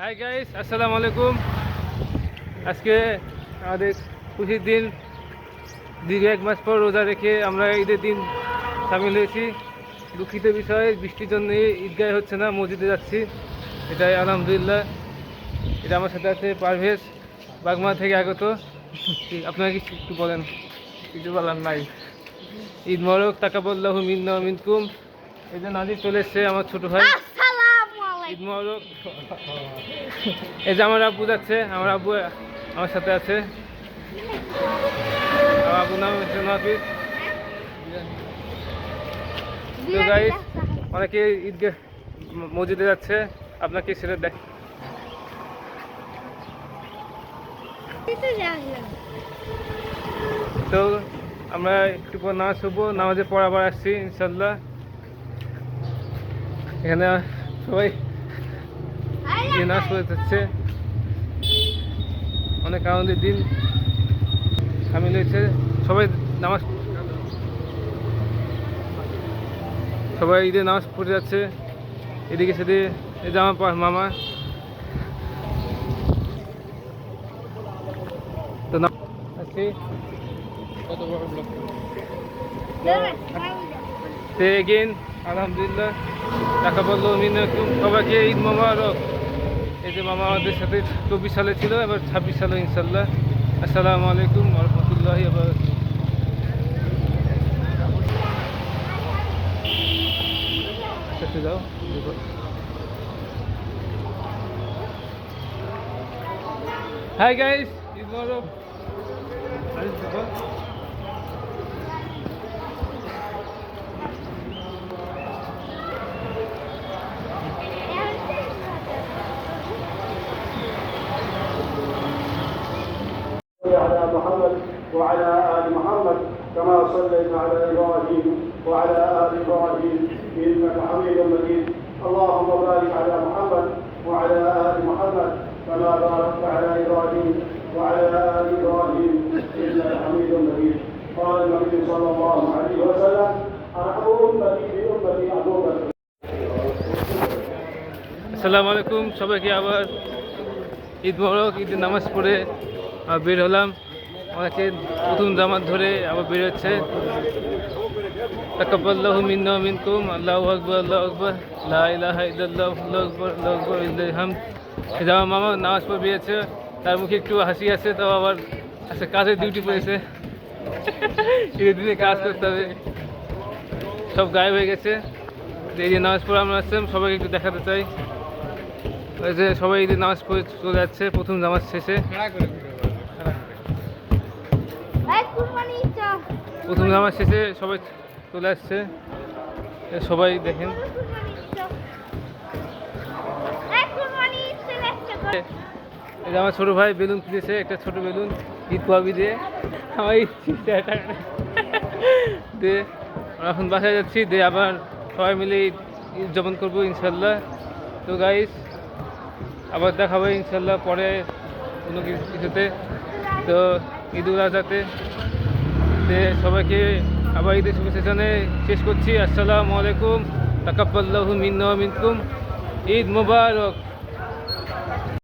Hi guys, আসসালামু আলাইকুম। আজকে আমাদের খুশির দিন। দীর্ঘ 1 মাস পর রোজা রেখে আমরা ঈদের দিন সামিল হয়েছি। দুঃখিত বিষয়, বৃষ্টির জন্য ঈদগাহ হচ্ছে না, মসজিদে যাচ্ছি। এটাই আলহামদুলিল্লাহ। এটা আমার সাথে আছে পারভেজ, বাগমা থেকে আগত। আপনারা কি একটু বলেন? কিছু বলার নাই। ঈদ মোবারক, তাকাব্বালাহু মিন্না ওয়া মিনকুম। এই যে নাজির চলে এসছে, আমার ছোট ভাই। ঈদ মোবারক। এই যে আমার আব্বু যাচ্ছে, আমার আব্বু আমার সাথে আছে। আমার আব্বুর নাম হচ্ছে নাফিস। তো গাইস, অনেকে ঈদগাহ মসজিদে যাচ্ছে, আপনাকে সেটা দেখ। তো আমরা একটু পর নামাজ পড়বো, নামাজে পড়াবার আসছি ইনশাল্লাহ। এখানে সবাই নামাজ পড়ে যাচ্ছে। অনেক আনন্দের দিন সামিল হয়েছে সবাই। সবাই ঈদে নামাজ পড়ে যাচ্ছে। এদিকে সেদিকে এই যে আমার মামা। তো আসছি কত বড় ব্লক। এগেন আলহামদুলিল্লাহ, তাকাব্বালাহু মিন্না ওয়া মিনকুম। সবাইকে ঈদ মোবারক। এই যে মামা আমাদের সাথে 24 সালে ছিল, এবার 26 সালে ইনশাল্লাহ। আসসালামু আলাইকুম ওয়া রাহমাতুল্লাহি ওয়া বারাকাতুহু। যাও। হাই গাইস, ঈদ মোবারক। على محمد وعلى آل محمد كما صليت على إبراهيم وعلى آل إبراهيم إنك حميد مجيد. اللهم بارك على محمد وعلى آل محمد كما باركت على إبراهيم وعلى آل إبراهيم إنك حميد مجيد. قال النبي صلى الله عليه وسلم أرحم أمتي بأمتي أبو بكر. আসসালামু আলাইকুম সবাইকে। আবার ঈদ মোবারক। ঈদের নামাজ পড়ে বের হলাম। অনেকে প্রথম জামাত ধরে আবার বের হচ্ছে। তাকাব্বালাহু মিন্না ওয়া মিনকুম। আল্লাহু আকবার, আল্লাহু আকবার, লা ইলাহা ইল্লাল্লাহ, আল্লাহু আকবার, আল্লাহু আকবার, লিল্লাহিল হামদ। এই যে আমার মামা নামাজ পড়ে বেরিয়েছে, তার মুখে একটু হাসি আছে, তাও আবার আচ্ছা কাজের ডিউটি পড়েছে। ঈদের দিনে কাজ করতে হবে, সব গায়েব হয়ে গেছে। এই যে নামাজ পড়ে আমরা আসলাম, সবাইকে একটু দেখাতে চাই। ওই যে সবাই ঈদের নামাজ পড়ে চলে যাচ্ছে প্রথম জামাত শেষে। প্রথম জামাত শেষে সবাই চলে আসছে, সবাই দেখেন। এই যে আমার ছোটো ভাই বেলুন কিনেছে, একটা ছোট বেলুন ঈদ পাবি দিয়ে। আমার দিয়ে আমরা এখন বাসায় যাচ্ছি, দিয়ে আবার সবাই মিলে ঈদ উদযাপন করবো ইনশাল্লাহ। তো গাইস, আবার দেখাবো ইনশাল্লাহ পরে কোনো কিছুতে। তো ঈদ উল আজহাতে সবাইকে আবার ঈদের শুভেচ্ছা জানিয়ে শেষ করছি। আসসালামু আলাইকুম, তাকাব্বালাহু মিন্না ওয়া মিনকুম। ঈদ মোবারক।